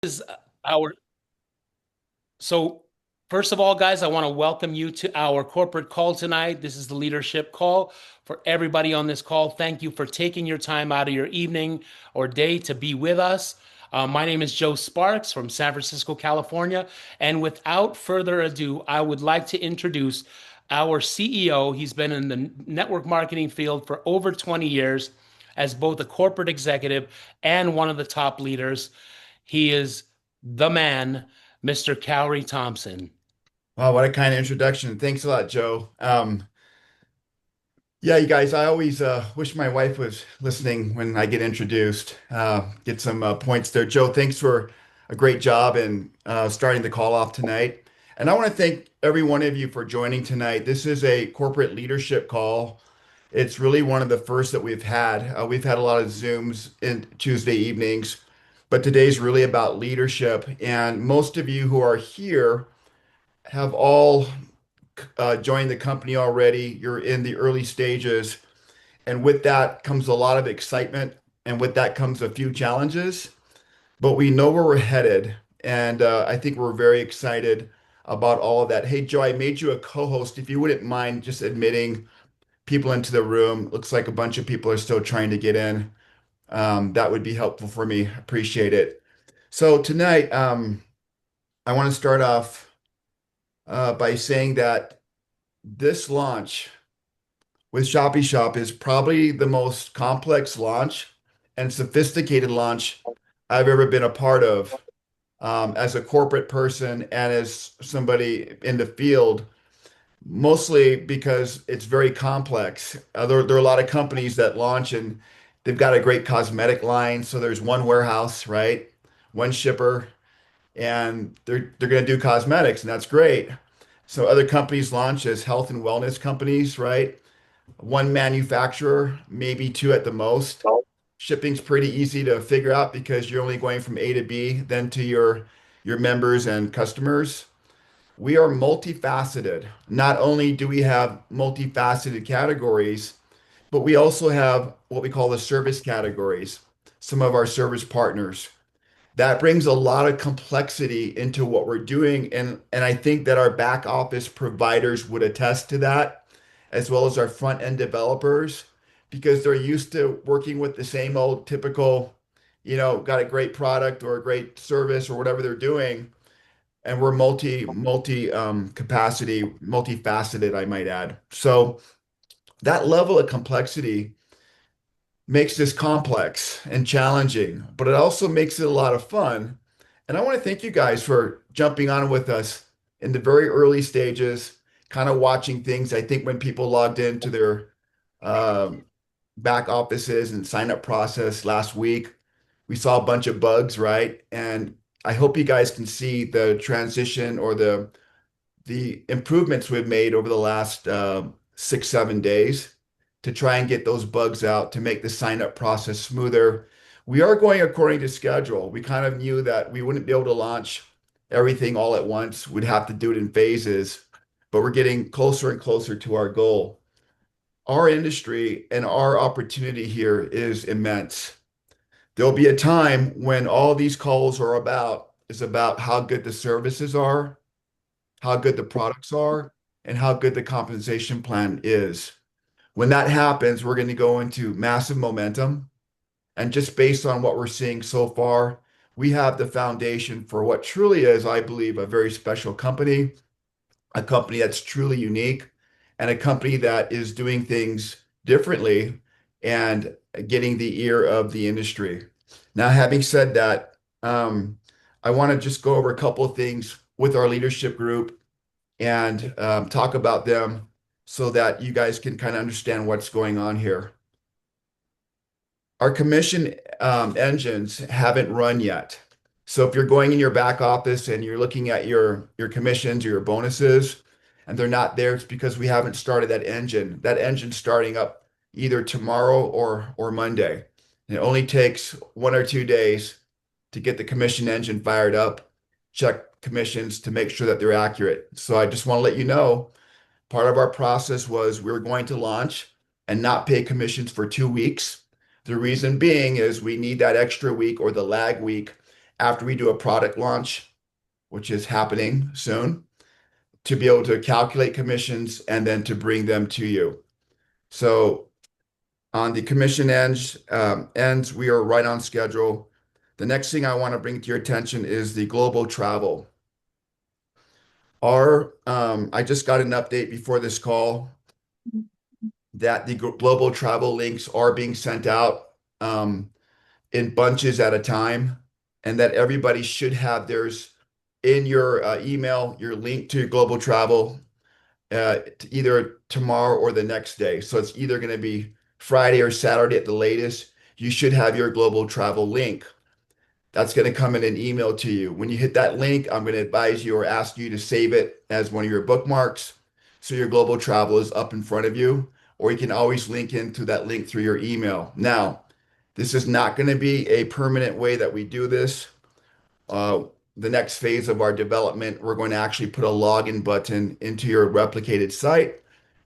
Is our so first of all, guys, I want to welcome you to our corporate call tonight. This is the leadership call for everybody on this call. Thank you for taking your time out of your evening or day to be with us. My name is Joe Sparks from San Francisco, California. And without further ado, I would like to introduce our CEO. He's been in the network marketing field for over 20 years as both a corporate executive and one of the top leaders. He is the man, Mr. Cowrie Thompson. Wow, what a kind of introduction. Thanks a lot, Joe. Yeah, you guys, I always wish my wife was listening when I get introduced. Get some points there. Joe, thanks for a great job in starting the call off tonight. And I want to thank every one of you for joining tonight. This is a corporate leadership call. It's really one of the first that we've had. We've had a lot of Zooms in Tuesday evenings, but today's really about leadership. And most of you who are here have all joined the company already. You're in the early stages. And with that comes a lot of excitement. And with that comes a few challenges. But we know where we're headed. And I think we're very excited about all of that. Hey, Joe, I made you a co-host. If you wouldn't mind just admitting people into the room, looks like a bunch of people are still trying to get in. That would be helpful for me. Appreciate it. So tonight, I want to start off by saying that this launch with ShoppyShop is probably the most complex launch and sophisticated launch I've ever been a part of, as a corporate person and as somebody in the field, mostly because it's very complex. There are a lot of companies that launch and they've got a great cosmetic line. So there's one warehouse, right? One shipper, and they're going to do cosmetics, and that's great. So other companies launch as health and wellness companies, right? One manufacturer, maybe two at the most. Shipping's pretty easy to figure out because you're only going from A to B, then to your members and customers. We are multifaceted. Not only do we have multifaceted categories, but we also have what we call the service categories, some of our service partners. That brings a lot of complexity into what we're doing. And I think that our back office providers would attest to that, as well as our front end developers, because they're used to working with the same old typical, got a great product or a great service or whatever they're doing. And we're capacity, multifaceted, I might add. So that level of complexity makes this complex and challenging, but it also makes it a lot of fun. And I want to thank you guys for jumping on with us in the very early stages, kind of watching things. I think when people logged into their um, back offices and sign up process last week, we saw a bunch of bugs, right? And I hope you guys can see the transition or the improvements we've made over the last 6, 7 days to try and get those bugs out to make the sign up process smoother. We are going according to schedule. We kind of knew that we wouldn't be able to launch everything all at once. We'd have to do it in phases, but we're getting closer and closer to our goal. Our industry and our opportunity here is immense. There'll be a time when all these calls are about is about how good the services are, how good the products are, and how good the compensation plan is. When that happens, we're going to go into massive momentum. And just based on what we're seeing so far, we have the foundation for what truly is, I believe, a very special company, a company that's truly unique, and a company that is doing things differently and getting the ear of the industry. Now, having said that, I want to just go over a couple of things with our leadership group and talk about them so that you guys can kind of understand what's going on here. Our commission engines haven't run yet. So if you're going in your back office and you're looking at your commissions or your bonuses and they're not there, it's because we haven't started that engine. That engine's starting up either tomorrow or Monday. And it only takes 1 or 2 days to get the commission engine fired up, check commissions to make sure that they're accurate. So I just want to let you know, part of our process was we were going to launch and not pay commissions for 2 weeks. The reason being is we need that extra week or the lag week after we do a product launch, which is happening soon, to be able to calculate commissions and then to bring them to you. So on the commission ends, we are right on schedule. The next thing I want to bring to your attention is the global travel. I just got an update before this call that the global travel links are being sent out in bunches at a time, and that everybody should have theirs in your email, your link to global travel, either tomorrow or the next day. So it's either going to be Friday or Saturday at the latest. You should have your global travel link. That's going to come in an email to you. When you hit that link, I'm going to advise you or ask you to save it as one of your bookmarks so your global travel is up in front of you, or you can always link into that link through your email. Now, this is not going to be a permanent way that we do this. Uh, the next phase of our development, we're going to actually put a login button into your replicated site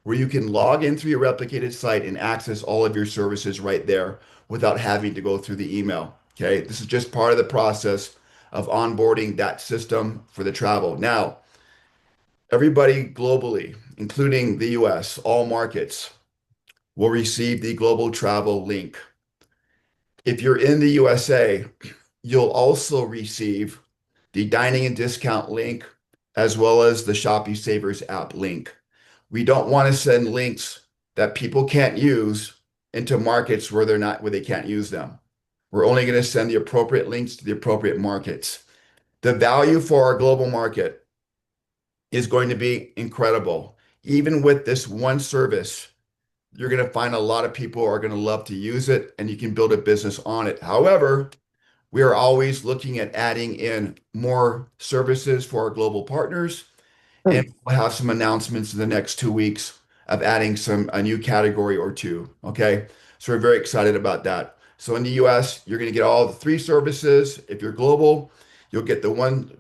where you can log in through your replicated site and access all of your services right there without having to go through the email. Okay, this is just part of the process of onboarding that system for the travel. Now, everybody globally, including the US, all markets, will receive the global travel link. If you're in the USA, you'll also receive the dining and discount link as well as the Shopee Savers app link. We don't want to send links that people can't use into markets where they can't use them. We're only going to send the appropriate links to the appropriate markets. The value for our global market is going to be incredible. Even with this one service, you're going to find a lot of people are going to love to use it and you can build a business on it. However, we are always looking at adding in more services for our global partners, and we'll have some announcements in the next 2 weeks of adding a new category or two. Okay, so we're very excited about that. So in the US, you're going to get all the three services. If you're global, you'll get the one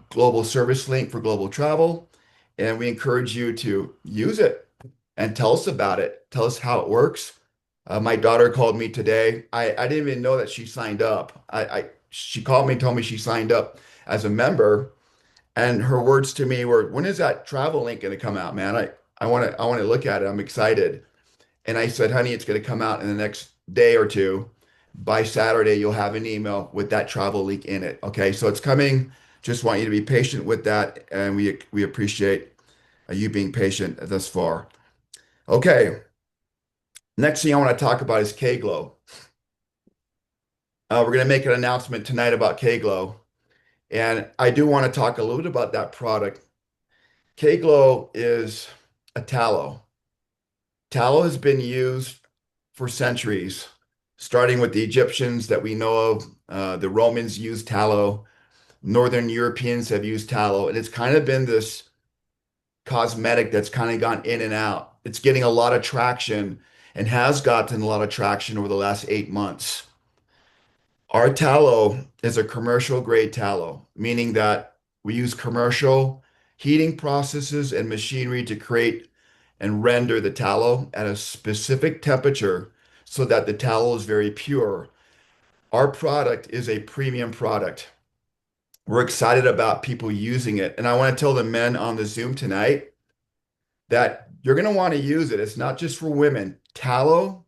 global service link for global travel, and we encourage you to use it and tell us about it. Tell us how it works. My daughter called me today. I didn't even know that she signed up. She called me and told me she signed up as a member, and her words to me were, "When is that travel link going to come out, man? I want to look at it. I'm excited." And I said, "Honey, it's going to come out in the next day or two. By Saturday, you'll have an email with that travel link in it." Okay, so it's coming. Just want you to be patient with that, and we appreciate you being patient thus far. Okay, next thing I want to talk about is K-Glow. We're going to make an announcement tonight about K-Glow, and I do want to talk a little bit about that product. K-Glow is a tallow. Tallow has been used for centuries, starting with the Egyptians that we know of. The Romans used tallow. Northern Europeans have used tallow, and it's kind of been this cosmetic that's kind of gone in and out. It's getting a lot of traction and has gotten a lot of traction over the last 8 months. Our tallow is a commercial grade tallow, meaning that we use commercial heating processes and machinery to create and render the tallow at a specific temperature so that the tallow is very pure. Our product is a premium product. We're excited about people using it. And I want to tell the men on the Zoom tonight that you're going to want to use it. It's not just for women. Tallow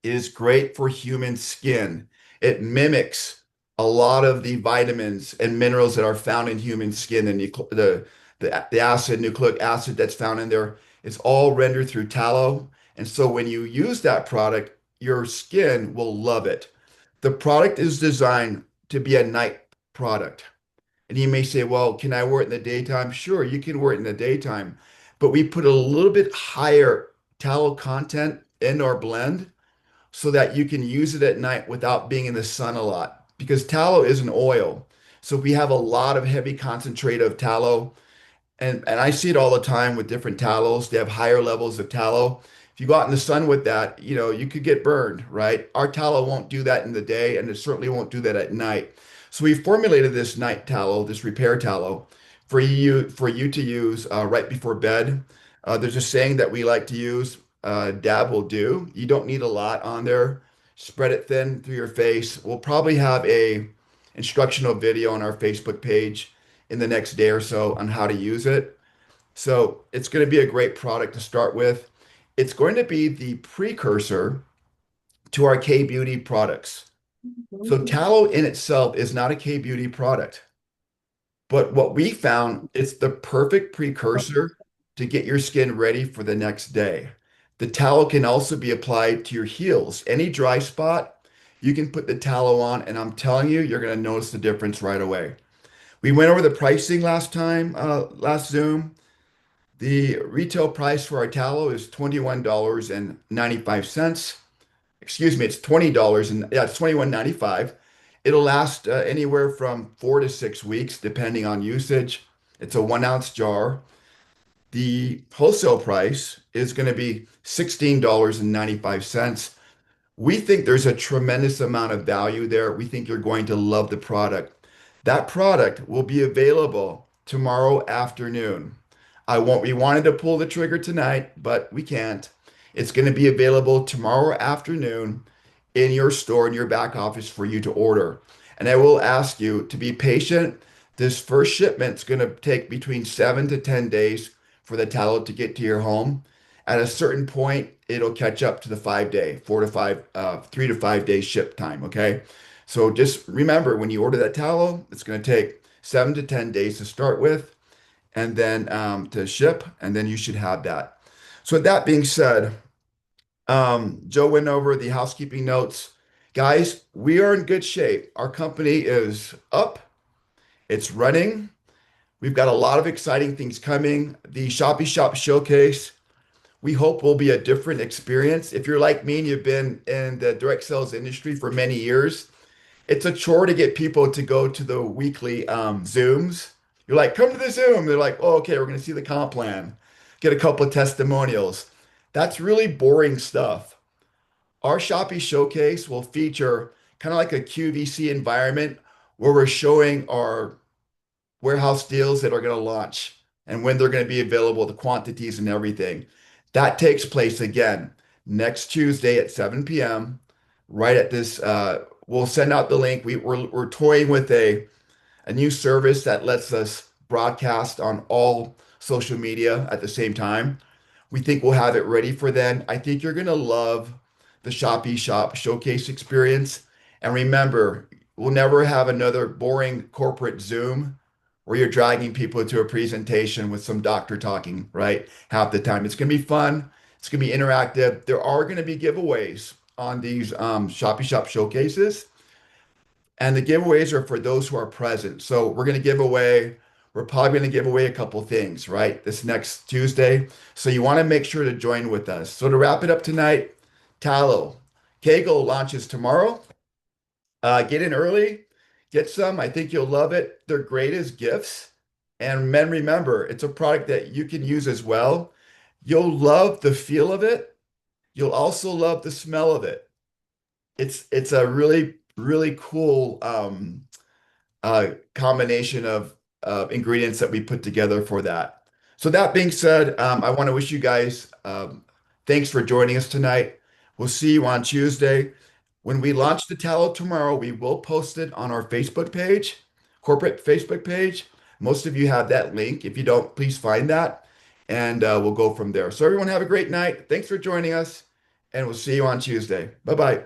is great for human skin. It mimics a lot of the vitamins and minerals that are found in human skin and the acid, nucleic acid that's found in there. It's all rendered through tallow. And so when you use that product, your skin will love it. The product is designed to be a night product. And you may say, well, can I wear it in the daytime? Sure, you can wear it in the daytime. But we put a little bit higher tallow content in our blend so that you can use it at night without being in the sun a lot because tallow is an oil. So if we have a lot of heavy concentrate of tallow, and I see it all the time with different tallows, they have higher levels of tallow. If you go out in the sun with that, you could get burned, right? Our tallow won't do that in the day, and it certainly won't do that at night. So we formulated this night tallow, this repair tallow, for you to use right before bed. There's a saying that we like to use, dab will do. You don't need a lot on there. Spread it thin through your face. We'll probably have instructional video on our Facebook page in the next day or so on how to use it. So it's going to be a great product to start with. It's going to be the precursor to our K Beauty products. So tallow in itself is not a K Beauty product. But what we found, it's the perfect precursor to get your skin ready for the next day. The tallow can also be applied to your heels. Any dry spot, you can put the tallow on, and I'm telling you, you're going to notice the difference right away. We went over the pricing last time, last Zoom. The retail price for our tallow is $21.95. Excuse me, it's $20 and yeah, it's 21.95. It'll last anywhere from 4 to 6 weeks, depending on usage. It's a 1 ounce jar. The wholesale price is going to be $16.95. We think there's a tremendous amount of value there. We think you're going to love the product. That product will be available tomorrow afternoon. We wanted to pull the trigger tonight, but we can't. It's going to be available tomorrow afternoon in your store, in your back office for you to order. And I will ask you to be patient. This first shipment's going to take between 7 to 10 days for the tallow to get to your home. At a certain point, it'll catch up to the 5 day, 3 to 5 day ship time. Okay. So just remember when you order that tallow, it's going to take 7 to 10 days to start with and then to ship, and then you should have that. So with that being said, Joe went over the housekeeping notes. Guys, we are in good shape. Our company is up, it's running. We've got a lot of exciting things coming. The Shoppy Shop Showcase, we hope will be a different experience. If you're like me and you've been in the direct sales industry for many years, it's a chore to get people to go to the weekly Zooms. You're like, come to the Zoom. They're like, oh, okay, we're going to see the comp plan, get a couple of testimonials. That's really boring stuff. Our Shopee Showcase will feature kind of like a QVC environment where we're showing our warehouse deals that are going to launch and when they're going to be available, the quantities and everything. That takes place again next Tuesday at 7 p.m. Right at this, we'll send out the link. We're toying with a new service that lets us broadcast on all social media at the same time. We think we'll have it ready for then. I think you're going to love the Shopee Shop Showcase experience. And remember, we'll never have another boring corporate Zoom where you're dragging people to a presentation with some doctor talking, right? Half the time. It's going to be fun. It's going to be interactive. There are going to be giveaways on these Shopee Shop showcases. And the giveaways are for those who are present. So we're probably going to give away a couple things, right? This next Tuesday. So you want to make sure to join with us. So to wrap it up tonight, Tallow. Kegel launches tomorrow. Get in early, get some. I think you'll love it. They're great as gifts. And men, remember, it's a product that you can use as well. You'll love the feel of it. You'll also love the smell of it. It's a really cool combination of ingredients that we put together for that. So that being said, I want to wish you guys thanks for joining us tonight. We'll see you on Tuesday. When we launch the tallow tomorrow, we will post it on our Facebook page, corporate Facebook page. Most of you have that link. If you don't, please find that, and we'll go from there. So everyone have a great night. Thanks for joining us, and we'll see you on Tuesday. Bye-bye.